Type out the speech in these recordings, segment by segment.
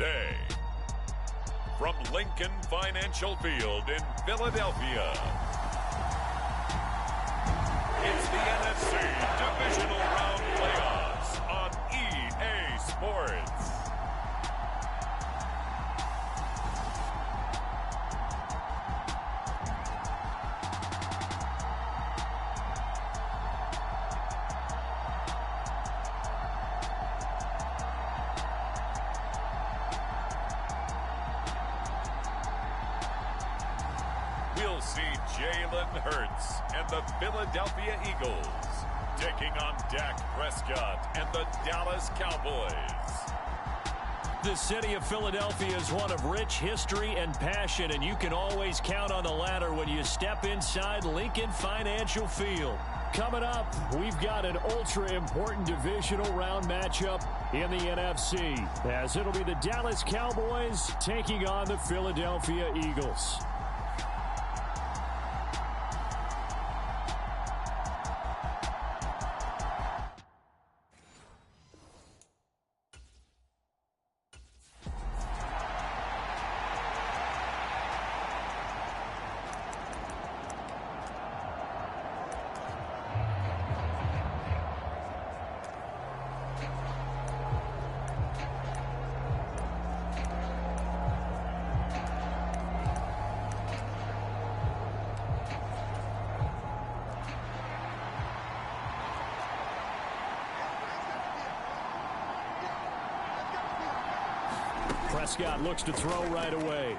Today, from Lincoln Financial Field in Philadelphia, it's the NFC Divisional Round Playoffs on EA Sports. We'll see Jalen Hurts and the Philadelphia Eagles taking on Dak Prescott and the Dallas Cowboys. The city of Philadelphia is one of rich history and passion, and you can always count on the latter when you step inside Lincoln Financial Field. Coming up, we've got an ultra-important divisional round matchup in the NFC, as it'll be the Dallas Cowboys taking on the Philadelphia Eagles. Prescott looks to throw right away.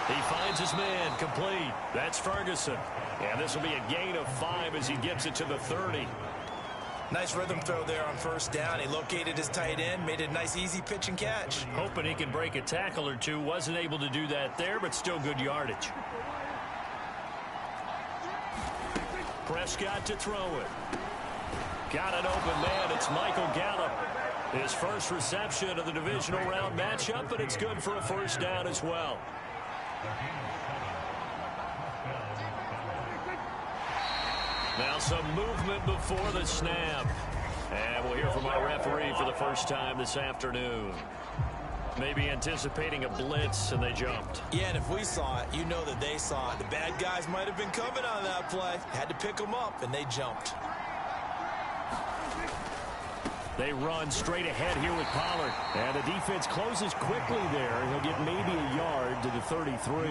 He finds his man, complete. That's Ferguson. And this will be a gain of 5 as he gets it to the 30. Nice rhythm throw there on first down. He located his tight end, made a nice easy pitch and catch. Hoping he can break a tackle or two. Wasn't able to do that there, but still good yardage. Prescott to throw it. Got an open man. It's Michael Gallup. His first reception of the divisional round matchup, but it's good for a first down as well. Now some movement before the snap. And we'll hear from our referee for the first time this afternoon. Maybe anticipating a blitz, and they jumped. Yeah, and if we saw it, you know that they saw it. The bad guys might have been coming on that play. Had to pick them up, and they jumped. They run straight ahead here with Pollard. And the defense closes quickly there. He'll get maybe a yard to the 33.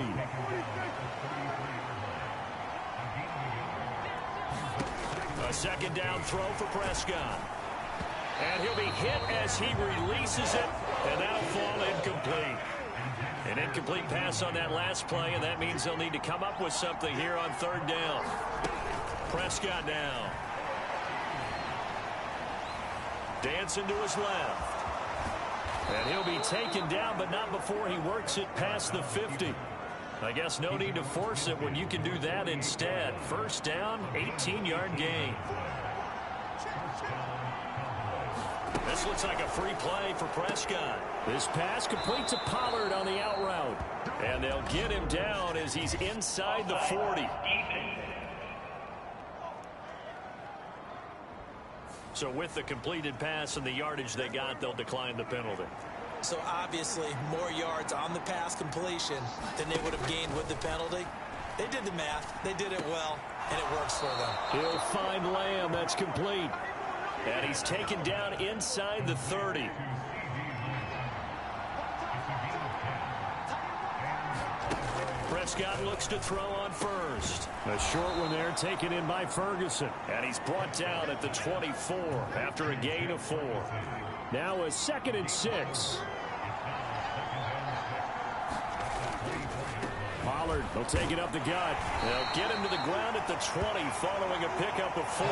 A second down throw for Prescott. And he'll be hit as he releases it. And that'll fall incomplete. An incomplete pass on that last play, and that means they'll need to come up with something here on third down. Prescott now. Dancing to his left. And he'll be taken down, but not before he works it past the 50. I guess no need to force it when you can do that instead. First down, 18-yard gain. This looks like a free play for Prescott. This pass complete to Pollard on the out route. And they'll get him down as he's inside the 40. So with the completed pass and the yardage they got, they'll decline the penalty. So obviously more yards on the pass completion than they would have gained with the penalty. They did the math. They did it well, and it works for them. He'll find Lamb. That's complete. And he's taken down inside the 30. Prescott looks to throw on first. A short one there taken in by Ferguson. And he's brought down at the 24 after a gain of 4. Now a 2nd and 6. Pollard will take it up the gut. They'll get him to the ground at the 20 following a pickup of 4.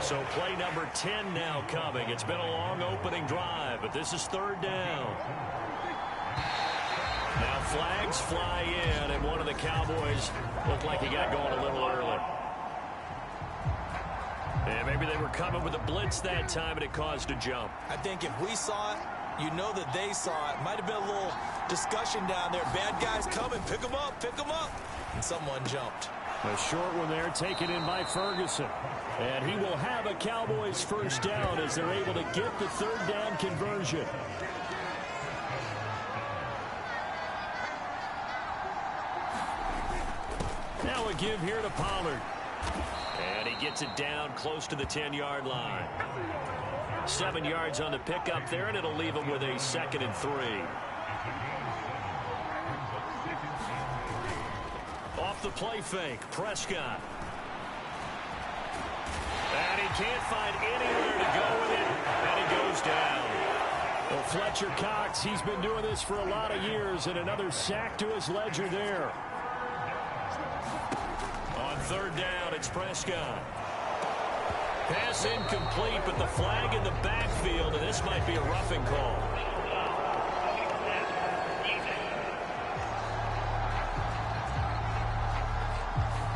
So play number 10 now coming. It's been a long opening drive, but this is third down. Now flags fly in, and one of the Cowboys looked like he got going a little early. And maybe they were coming with a blitz that time, and it caused a jump. I think if we saw it, you know that they saw it. Might have been a little discussion down there. Bad guys coming. Pick them up. Pick them up. And someone jumped. A short one there taken in by Ferguson. And he will have a Cowboys first down as they're able to get the third down conversion. give here to Pollard. And he gets it down close to the 10-yard line. 7 yards on the pickup there, and it'll leave him with a 2nd and 3. Off the play fake, Prescott. And he can't find anywhere to go with it, and he goes down. Well, Fletcher Cox, he's been doing this for a lot of years, and another sack to his ledger there. On 3rd down, it's Prescott. Pass incomplete, but the flag in the backfield, and this might be a roughing call.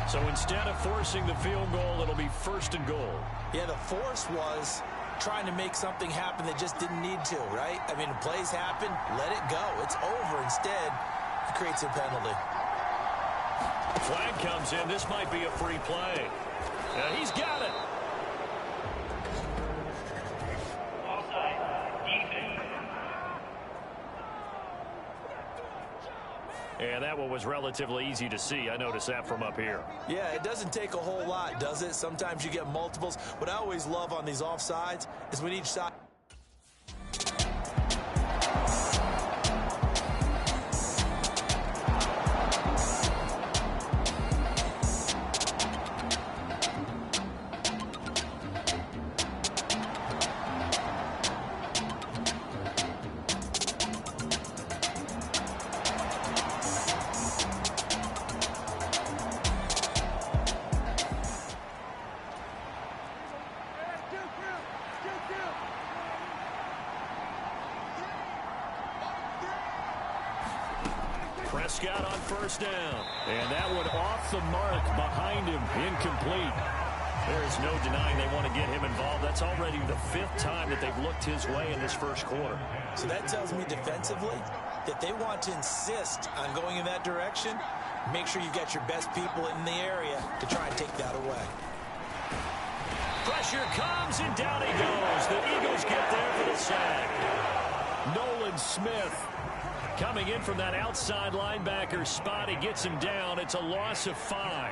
So instead of forcing the field goal, it'll be 1st and goal. Yeah, the force was trying to make something happen that just didn't need to, right? I mean, plays happen, let it go. It's over. Instead, it creates a penalty. Flag comes in. This might be a free play. And he's got it. And that one was relatively easy to see. I noticed that from up here. Yeah, it doesn't take a whole lot, does it? Sometimes you get multiples. What I always love on these offsides is when each side... Prescott on 1st down. And that one off the mark behind him. Incomplete. There's no denying they want to get him involved. That's already the 5th time that they've looked his way in this 1st quarter. So that tells me defensively that they want to insist on going in that direction. Make sure you've got your best people in the area to try and take that away. Pressure comes, and down he goes. The Eagles get there for the sack. Nolan Smith coming in from that outside linebacker spot. He gets him down. It's a loss of 5.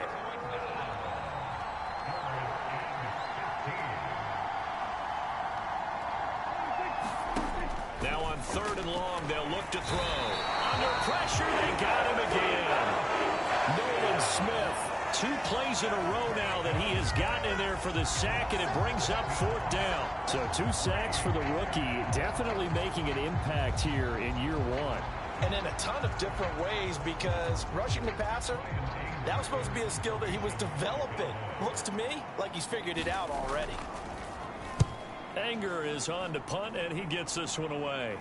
Now on 3rd and long, they'll look to throw. Under pressure, they got him again. Nolan Smith, 2 plays in a row now that he has gotten in there for the sack, and it brings up 4th down. So 2 sacks for the rookie, definitely making an impact here in year 1. And in a ton of different ways, because rushing the passer, that was supposed to be a skill that he was developing. Looks to me like he's figured it out already. Anger is on to punt, and he gets this one away.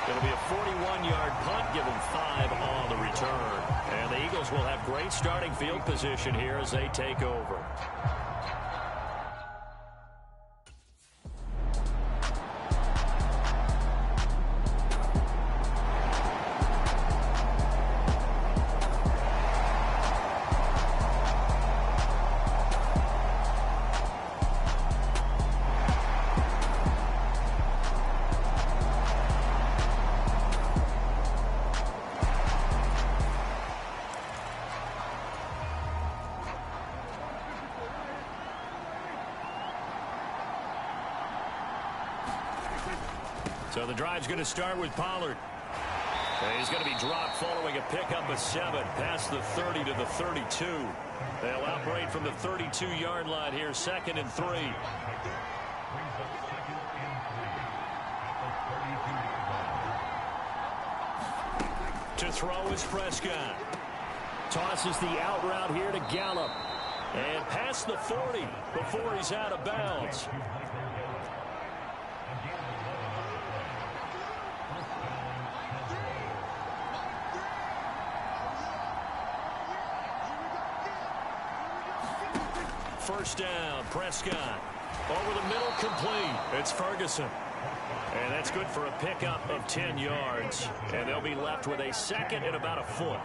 It'll be a 41-yard punt, give him 5 on the return. And the Eagles will have great starting field position here as they take over. So the drive's going to start with Pollard. And he's going to be dropped following a pickup of 7 past the 30 to the 32. They'll operate from the 32-yard line here, 2nd and 3. To throw is Prescott. Tosses the out route here to Gallup. And past the 40 before he's out of bounds. First down, Prescott. Over the middle, complete. It's Ferguson. And that's good for a pickup of 10 yards. And they'll be left with a 2nd and about a foot.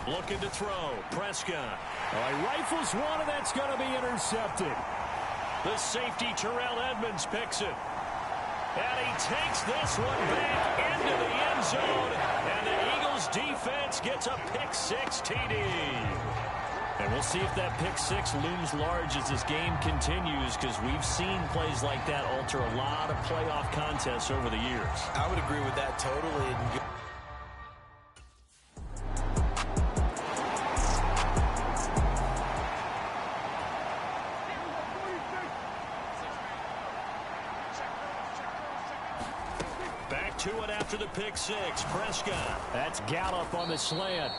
Looking to throw. Prescott. He rifles one, and that's going to be intercepted. The safety, Terrell Edmonds, picks it. And he takes this one back into the end zone. And the Eagles defense gets a pick-6 TD. And we'll see if that pick-6 looms large as this game continues, because we've seen plays like that alter a lot of playoff contests over the years. I would agree with that totally. Back to it after the pick-6. Prescott. That's Gallup on the slant.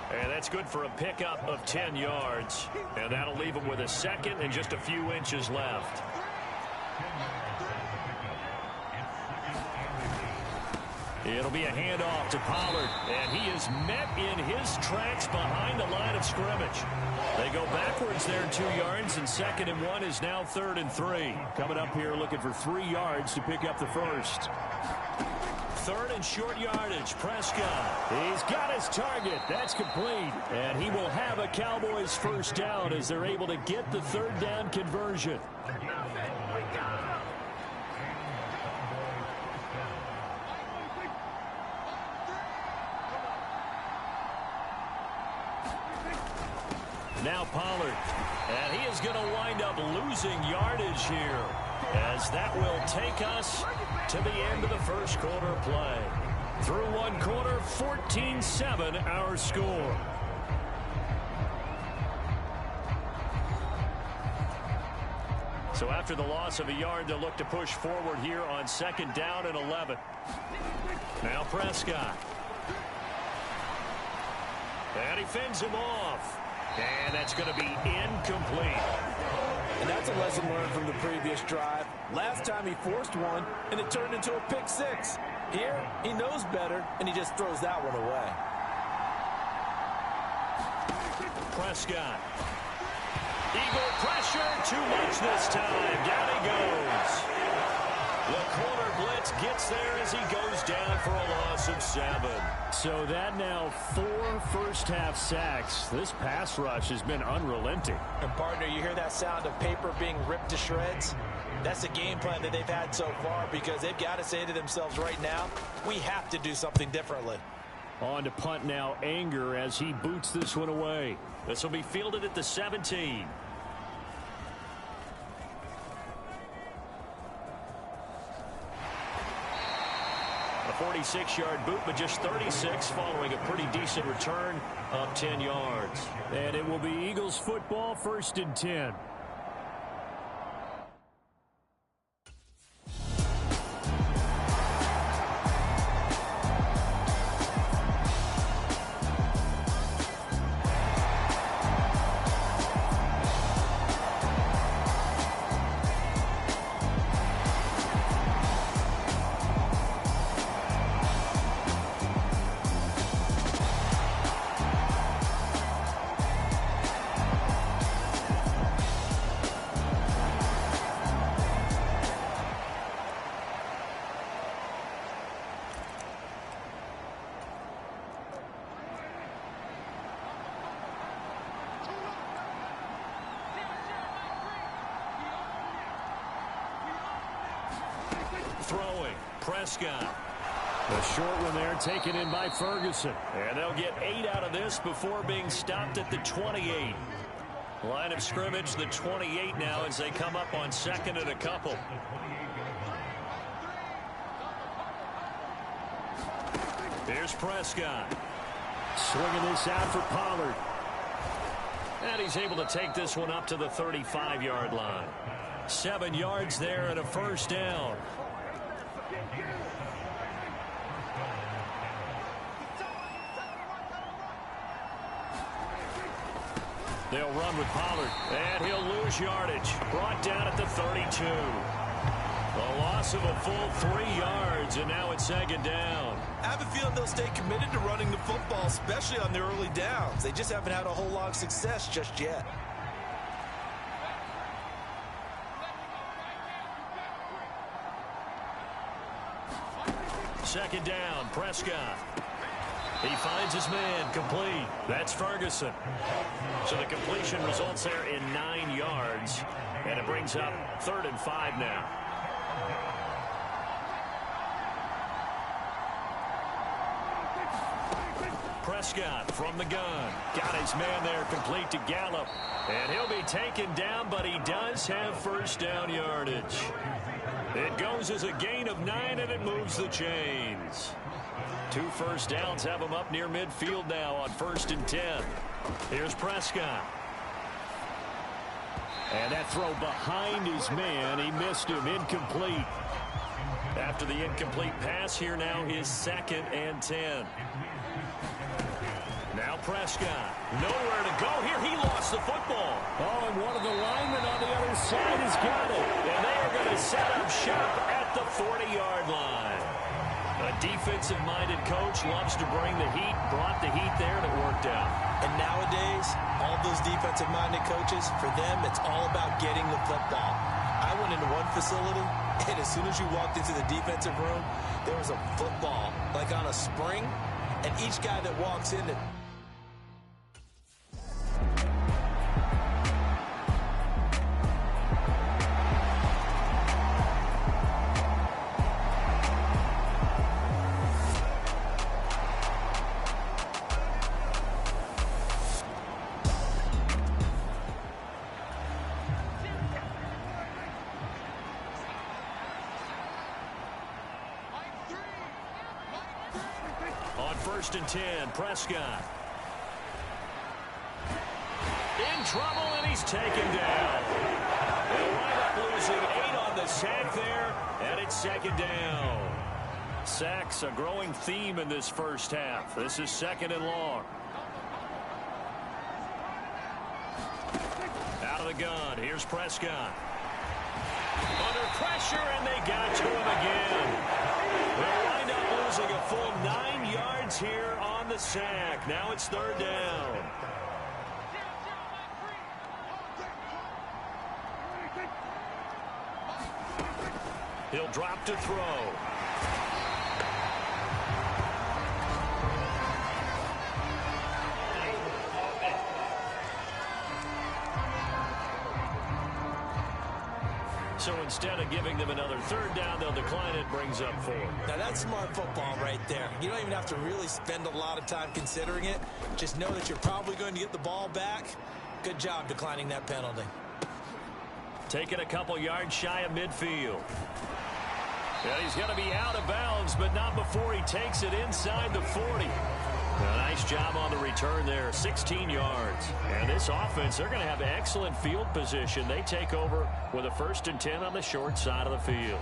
And that's good for a pickup of 10 yards. And that'll leave him with a second and just a few inches left. It'll be a handoff to Pollard. And he is met in his tracks behind the line of scrimmage. They go backwards there 2 yards, and 2nd and 1 is now 3rd and 3. Coming up here looking for 3 yards to pick up the first. 3rd and short yardage. Prescott. He's got his target. That's complete. And he will have a Cowboys first down as they're able to get the 3rd down conversion. Now Pollard. And he is going to wind up losing yardage here, as that will take us to the end of the first quarter play. Through one quarter, 14-7 our score. So after the loss of a yard, they'll look to push forward here on 2nd down and 11. Now Prescott. And he fends him off. And that's going to be incomplete. And that's a lesson learned from the previous drive. Last time he forced one, and it turned into a pick-6. Here, he knows better, and he just throws that one away. Prescott. Eagle pressure, too much this time. Down he goes. The corner blitz gets there as he goes down for a loss of 7. So that now 4 first-half sacks. This pass rush has been unrelenting. And, partner, you hear that sound of paper being ripped to shreds? That's the game plan that they've had so far, because they've got to say to themselves right now, we have to do something differently. On to punt now, Anger, as he boots this one away. This will be fielded at the 17. A 46-yard boot, but just 36 following a pretty decent return of 10 yards. And it will be Eagles football, 1st and 10. Throwing, Prescott. The short one there taken in by Ferguson. And they'll get 8 out of this before being stopped at the 28. Line of scrimmage, the 28 now, as they come up on 2nd and a couple. Here's Prescott. Swinging this out for Pollard. And he's able to take this one up to the 35-yard line. 7 yards there and a first down. They'll run with Pollard, and he'll lose yardage. Brought down at the 32. A loss of a full 3 yards, and now it's 2nd down. I have a feeling they'll stay committed to running the football, especially on the early downs. They just haven't had a whole lot of success just yet. Second down, Prescott. He finds his man, complete. That's Ferguson. So the completion results there in 9 yards, and it brings up 3rd and 5 now. Prescott from the gun. Got his man there, complete to Gallup. And he'll be taken down, but he does have first down yardage. It goes as a gain of 9, and it moves the chains. 2 first downs have him up near midfield now on 1st and 10. Here's Prescott. And that throw behind his man. He missed him. Incomplete. After the incomplete pass, here now is 2nd and 10. Now Prescott. Nowhere to go here. He lost the football. Oh, and one of the linemen on the other side has got it. And they are going to set up shop at the 40-yard line. A defensive-minded coach loves to bring the heat, brought the heat there, and it worked out. And nowadays, all those defensive-minded coaches, for them, it's all about getting the football. I went into one facility, and as soon as you walked into the defensive room, there was a football, like on a spring, and each guy that walks in, on 1st and 10, Prescott. In trouble, and he's taken down. They'll wind up losing 8 on the sack there, and it's 2nd down. Sacks, a growing theme in this first half. This is 2nd and long. Out of the gun, here's Prescott. Under pressure, and they got to him again. They'll wind up losing a full 9 yards here on the sack. Now it's 3rd down. He'll drop to throw. So instead of giving them another 3rd down, they'll decline it, brings up 4. now that's smart football right there. You don't even have to really spend a lot of time considering it. Just know that you're probably going to get the ball back. Good job declining that penalty. Taking a couple yards shy of midfield. And he's going to be out of bounds, but not before he takes it inside the 40. A nice job on the return there, 16 yards. And this offense, they're going to have excellent field position. They take over with a 1st and 10 on the short side of the field.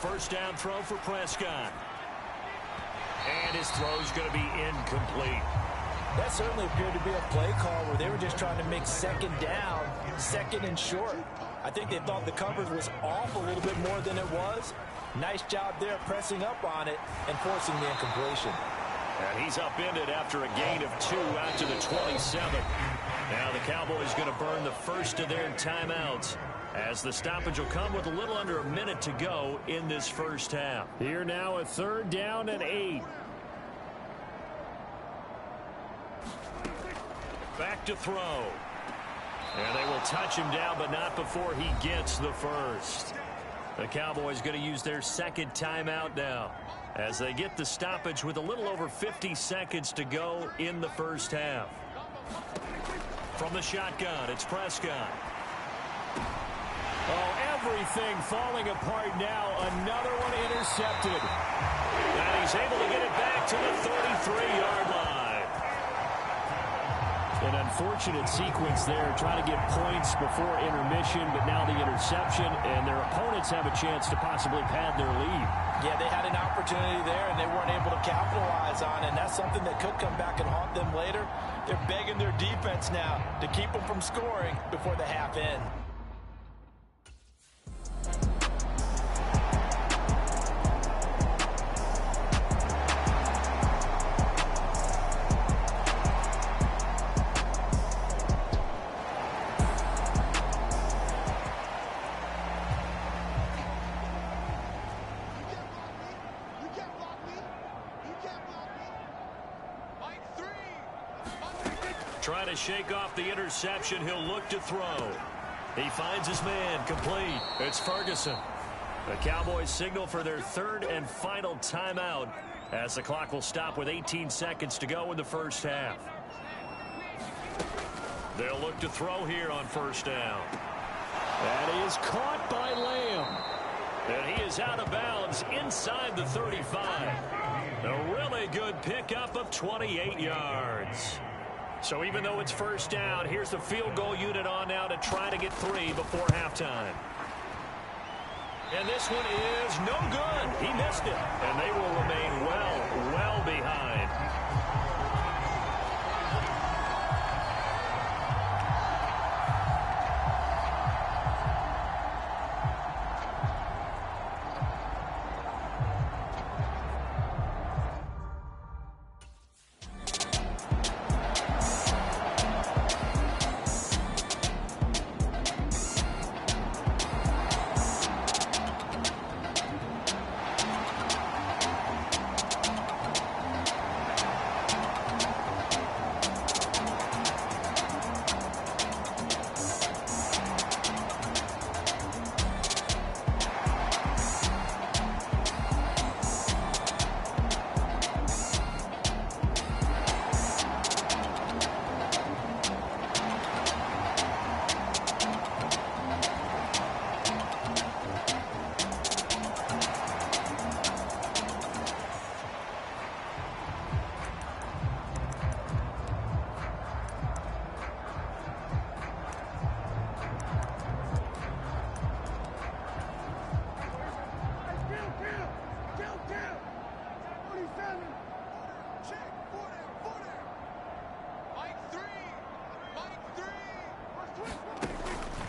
First down throw for Prescott. And his throw's going to be incomplete. That certainly appeared to be a play call where they were just trying to make 2nd down, 2nd and short. I think they thought the coverage was off a little bit more than it was. Nice job there pressing up on it and forcing the incompletion. And he's upended after a gain of 2 out to the 27. Now the Cowboys going to burn the first of their timeouts, as the stoppage will come with a little under a minute to go in this first half. Here now a 3rd down and 8. Back to throw. And they will touch him down, but not before he gets the first. The Cowboys going to use their 2nd timeout now, as they get the stoppage with a little over 50 seconds to go in the first half. From the shotgun, it's Prescott. Oh, everything falling apart now. Another one intercepted. And he's able to get it back to the 33-yard line. An unfortunate sequence there, trying to get points before intermission, but now the interception, and their opponents have a chance to possibly pad their lead. Yeah, they had an opportunity there, and they weren't able to capitalize on it, and that's something that could come back and haunt them later. They're begging their defense now to keep them from scoring before the half ends. Trying to shake off the interception. He'll look to throw. He finds his man. Complete. It's Ferguson. The Cowboys signal for their third and final timeout as the clock will stop with 18 seconds to go in the first half. They'll look to throw here on first down. That is caught by Lamb. And he is out of bounds inside the 35. A really good pickup of 28 yards. So even though it's first down, here's the field goal unit on now to try to get 3 before halftime. And this one is no good. He missed it. And they will remain well behind.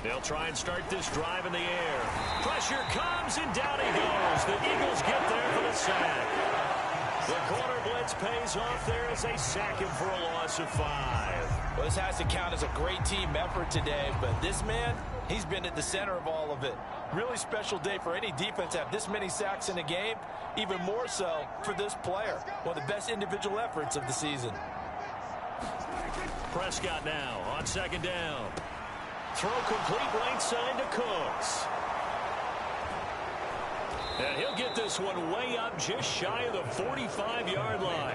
They'll try and start this drive in the air. Pressure comes, and down he goes. The Eagles get there for the sack. The corner blitz pays off there as they sack him for a loss of 5. Well, this has to count as a great team effort today, but this man, he's been at the center of all of it. Really special day for any defense to have this many sacks in a game, even more so for this player. One of the best individual efforts of the season. Prescott now on second down. Throw complete right side to Cooks. And he'll get this one way up just shy of the 45-yard line.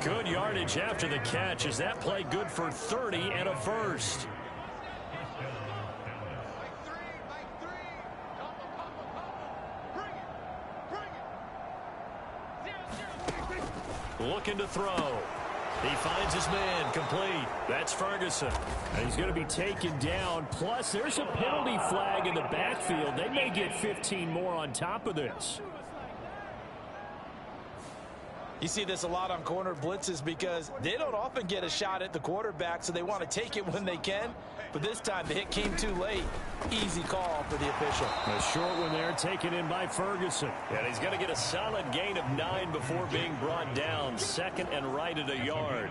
Good yardage after the catch as that play good for 30 and a first. Looking to throw. He finds his man, complete. That's Ferguson. And he's going to be taken down. Plus, there's a penalty flag in the backfield. They may get 15 more on top of this. You see this a lot on corner blitzes because they don't often get a shot at the quarterback, so they want to take it when they can. But this time, the hit came too late. Easy call for the official. A short one there taken in by Ferguson. And he's going to get a solid gain of 9 before being brought down. Second and right at a yard.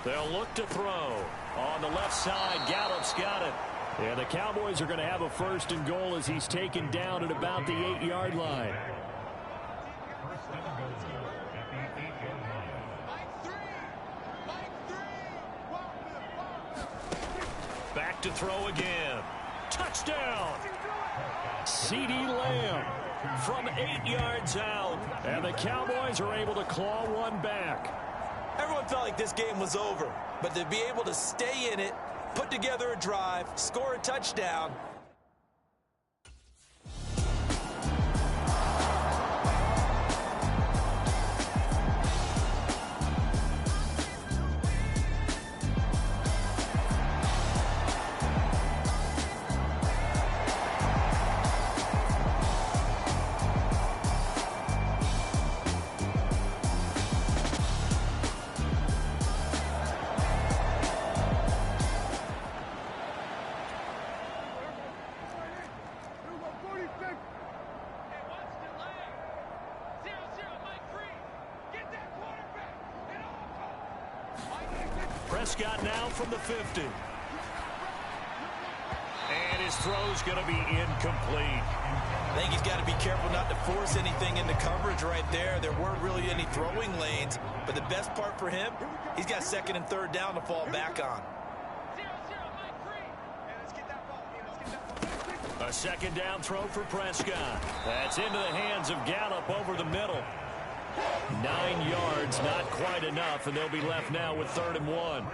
They'll look to throw. On the left side, Gallup's got it. Yeah, the Cowboys are going to have a first and goal as he's taken down at about the 8-yard line. Back to throw again. Touchdown! CeeDee Lamb From 8 yards out. And the Cowboys are able to claw one back. Everyone felt like this game was over, but to be able to stay in it, put together a drive, score a touchdown, Prescott now from the 50. And his throw's going to be incomplete. I think he's got to be careful not to force anything into coverage right there. There weren't really any throwing lanes, but the best part for him, he's got second and third down to fall back on. A second down throw for Prescott. That's into the hands of Gallup over the middle. 9 yards, not quite enough, and they'll be left now with 3rd and 1.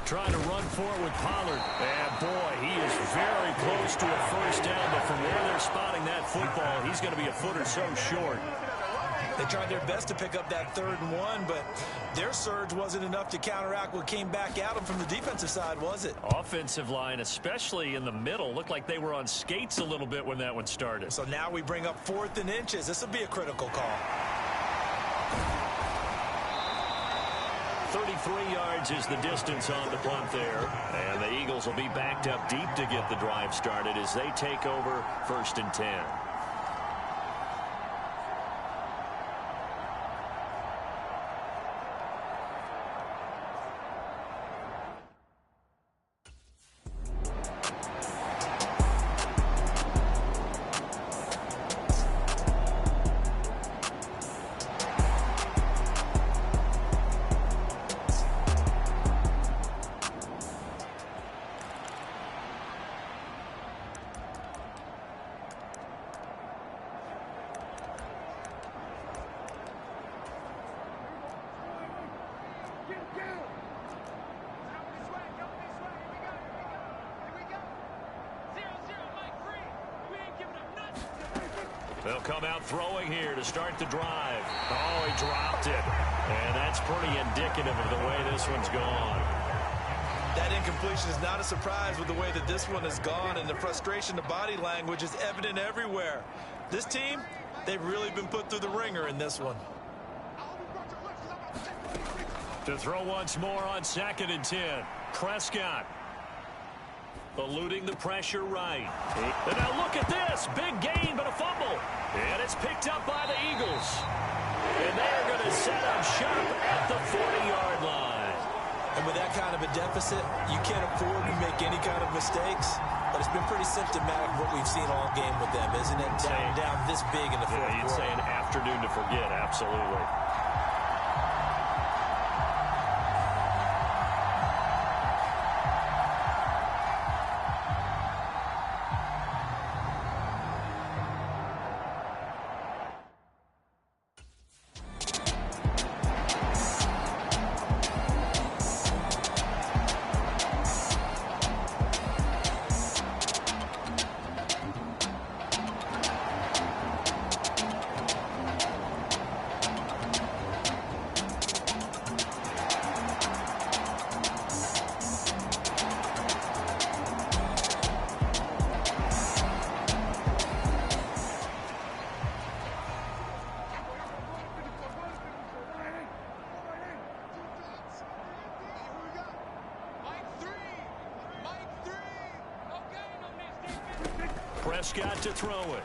Trying to run for it with Pollard. And, boy, he is very close to a first down, but from where they're spotting that football, he's going to be a foot or so short. They tried their best to pick up that 3rd and 1, but their surge wasn't enough to counteract what came back at them from the defensive side, was it? Offensive line, especially in the middle, looked like they were on skates a little bit when that one started. So now we bring up 4th and inches. This will be a critical call. 33 yards is the distance on the punt there. And the Eagles will be backed up deep to get the drive started as they take over 1st and 10. They'll come out throwing here to start the drive. Oh, he dropped it. And that's pretty indicative of the way this one's gone. That incompletion is not a surprise with the way that this one has gone, and the frustration, the body language is evident everywhere. This team, they've really been put through the ringer in this one. To throw once more on 2nd and 10. Prescott. Eluding the pressure right. And now look at this. Big gain, but a fumble. And it's picked up by the Eagles. And they're going to set up shop at the 40-yard line. And with that kind of a deficit, you can't afford to make any kind of mistakes. But it's been pretty symptomatic of what we've seen all game with them, isn't it? Down this big in the fourth quarter. You'd say an afternoon to forget, absolutely. Prescott to throw it.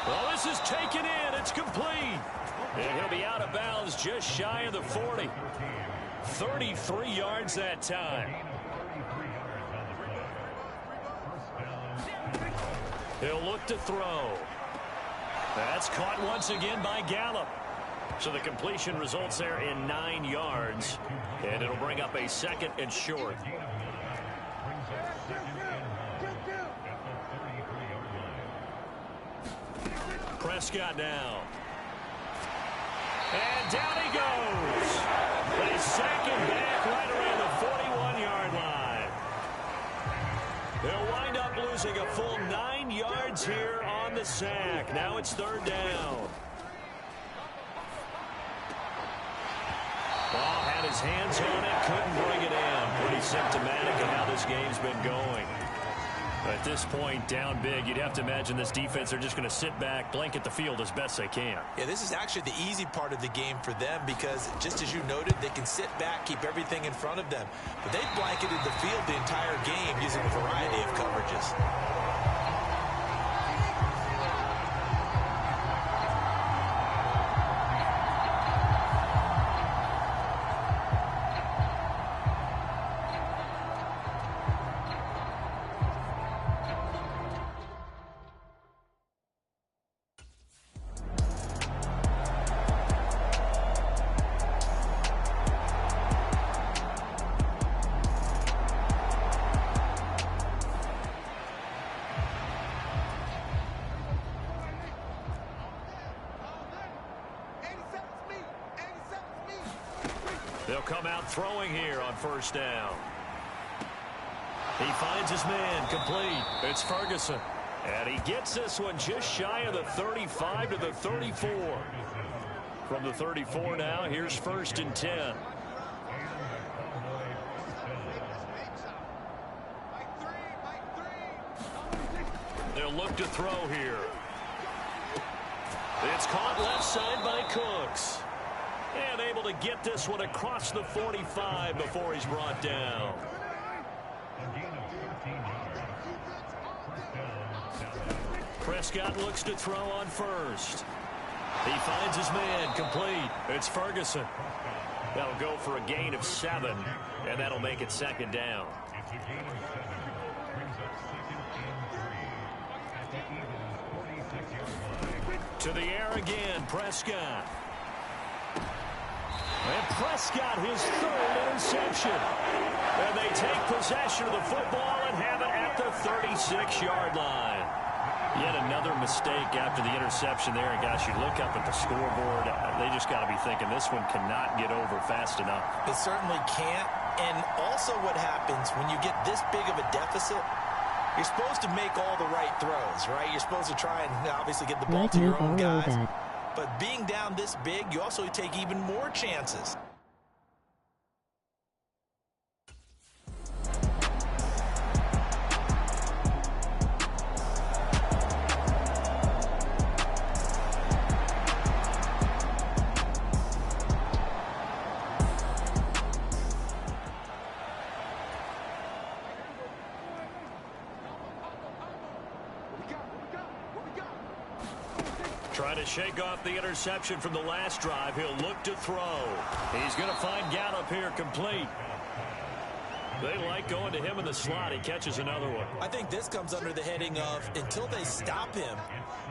Well, this is taken in. It's complete. And he'll be out of bounds just shy of the 40. 33 yards that time. He'll look to throw. That's caught once again by Gallup. So the completion results there in 9 yards. And it'll bring up a 2nd and short. Prescott now. And down he goes. They sack him back right around the 41-yard line. They'll wind up losing a full 9 yards here on the sack. Now it's 3rd down. Ball had his hands on it, couldn't bring it in. Pretty symptomatic of how this game's been going. At this point, down big, you'd have to imagine this defense are just going to sit back, blanket the field as best they can. Yeah, this is actually the easy part of the game for them because, just as you noted, they can sit back, keep everything in front of them. But they've blanketed the field the entire game using a variety of coverages. They'll come out throwing here on first down. He finds his man, complete. It's Ferguson. And he gets this one just shy of the 35 to the 34. From the 34 now, here's 1st and 10. They'll look to throw here. It's caught left side by Cooks. And able to get this one across the 45 before he's brought down. Prescott looks to throw on first. He finds his man, complete. It's Ferguson. That'll go for a gain of 7, and that'll make it 2nd down. To the air again, Prescott. And Prescott, his 3rd interception. And they take possession of the football and have it at the 36-yard line. Yet another mistake after the interception there. And, gosh, you look up at the scoreboard. They just got to be thinking this one cannot get over fast enough. It certainly can't. And also what happens when you get this big of a deficit, you're supposed to make all the right throws, right? You're supposed to try and obviously get the ball to your own guys. But being down this big, you also take even more chances. Trying to shake off the interception from the last drive. He'll look to throw. He's going to find Gallup here, complete. They like going to him in the slot. He catches another one. I think this comes under the heading of, until they stop him,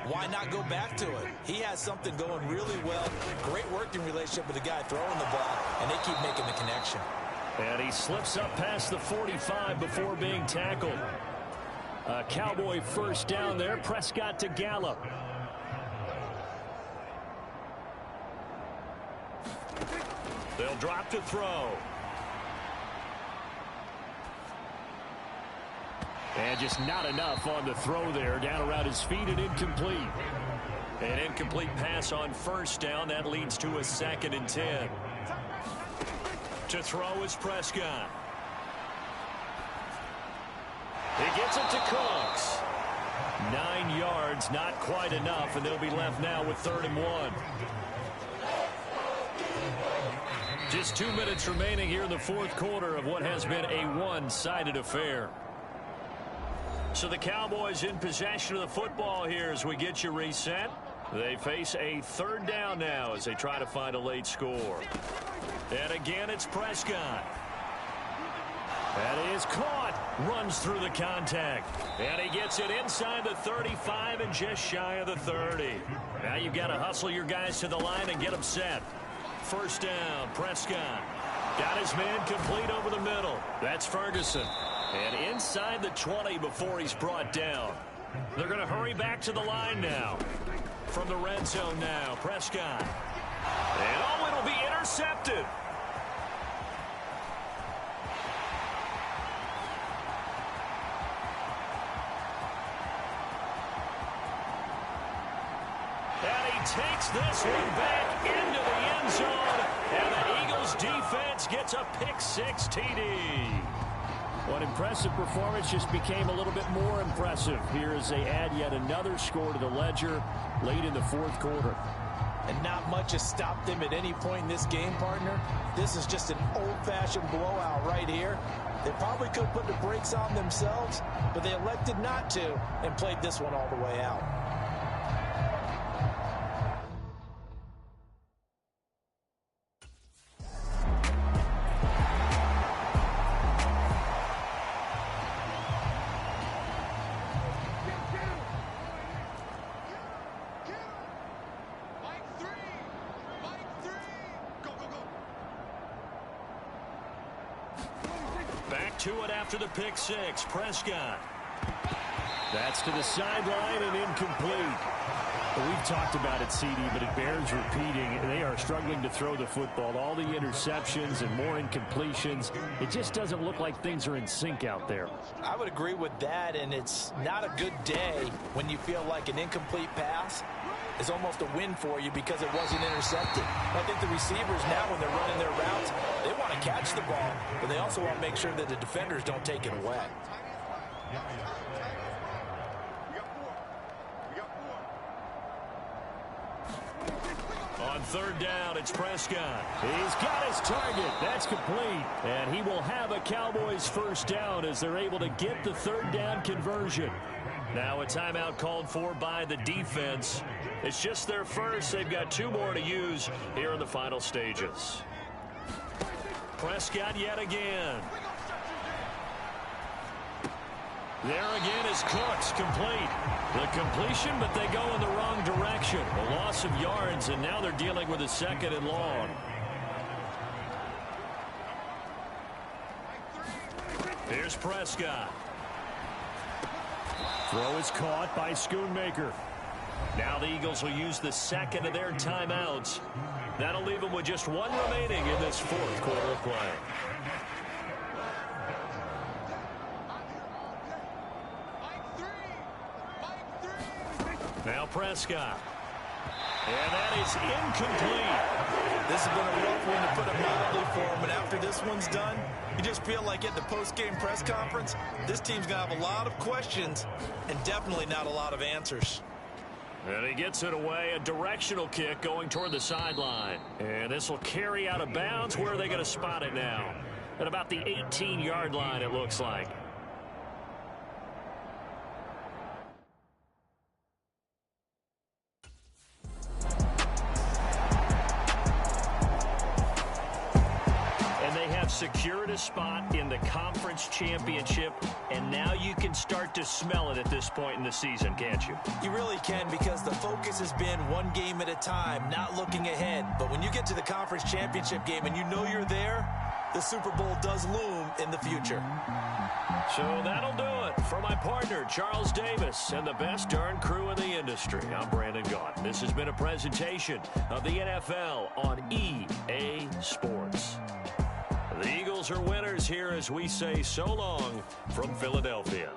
why not go back to it? He has something going really well. Great working relationship with the guy throwing the ball, and they keep making the connection. And he slips up past the 45 before being tackled. A Cowboy 1st down there. Prescott to Gallup. They'll drop to throw. And just not enough on the throw there. Down around his feet and incomplete. An incomplete pass on 1st down. That leads to a 2nd and 10. To throw is Prescott. He gets it to Cooks. 9 yards, not quite enough, and they'll be left now with 3rd and 1. Just 2 minutes remaining here in the 4th quarter of what has been a one-sided affair. So the Cowboys in possession of the football here as we get you reset. They face a 3rd down now as they try to find a late score. And again, it's Prescott. That is caught. Runs through the contact. And he gets it inside the 35 and just shy of the 30. Now you've got to hustle your guys to the line and get them set. 1st down, Prescott. Got his man complete over the middle. That's Ferguson. And inside the 20 before he's brought down. They're going to hurry back to the line now. From the red zone now, Prescott. And oh, it'll be intercepted. And he takes this one back into the end zone. And the Eagles defense gets a pick-6 TD. What impressive performance just became a little bit more impressive here as they add yet another score to the ledger late in the 4th quarter. And not much has stopped them at any point in this game, partner. This is just an old-fashioned blowout right here. They probably could put the brakes on themselves, but they elected not to and played this one all the way out. Back to it after the pick-6. Prescott. That's to the sideline and incomplete. Well, we've talked about it, CD, but it bears repeating. They are struggling to throw the football. All the interceptions and more incompletions. It just doesn't look like things are in sync out there. I would agree with that, and it's not a good day when you feel like an incomplete pass is almost a win for you because it wasn't intercepted. I think the receivers now, when they're running their routes, they want to catch the ball, but they also want to make sure that the defenders don't take it away. On third down, it's Prescott. He's got his target. That's complete. And he will have a Cowboys first down as they're able to get the third down conversion. Now a timeout called for by the defense. It's just their first. They've got 2 more to use here in the final stages. Prescott yet again. There again is Cooks, complete. The completion, but they go in the wrong direction. A loss of yards, and now they're dealing with a 2nd and long. Here's Prescott. Throw is caught by Schoonmaker. Now the Eagles will use the 2nd of their timeouts. That'll leave them with just 1 remaining in this 4th quarter of play. Now Prescott. And that is incomplete. This has been a rough one, to put it mildly, for him. And after this one's done, you just feel like at the post-game press conference, this team's going to have a lot of questions and definitely not a lot of answers. And he gets it away. A directional kick going toward the sideline. And this will carry out of bounds. Where are they going to spot it now? At about the 18-yard line, it looks like. Secured a spot in the conference championship, and now you can start to smell it at this point in the season, can't you? You really can, because the focus has been one game at a time, not looking ahead. But when you get to the conference championship game and you know you're there, the Super Bowl does loom in the future. So that'll do it for my partner, Charles Davis, and the best darn crew in the industry. I'm Brandon Gaunt. This has been a presentation of the NFL on EA Sports. The Eagles are winners here as we say so long from Philadelphia.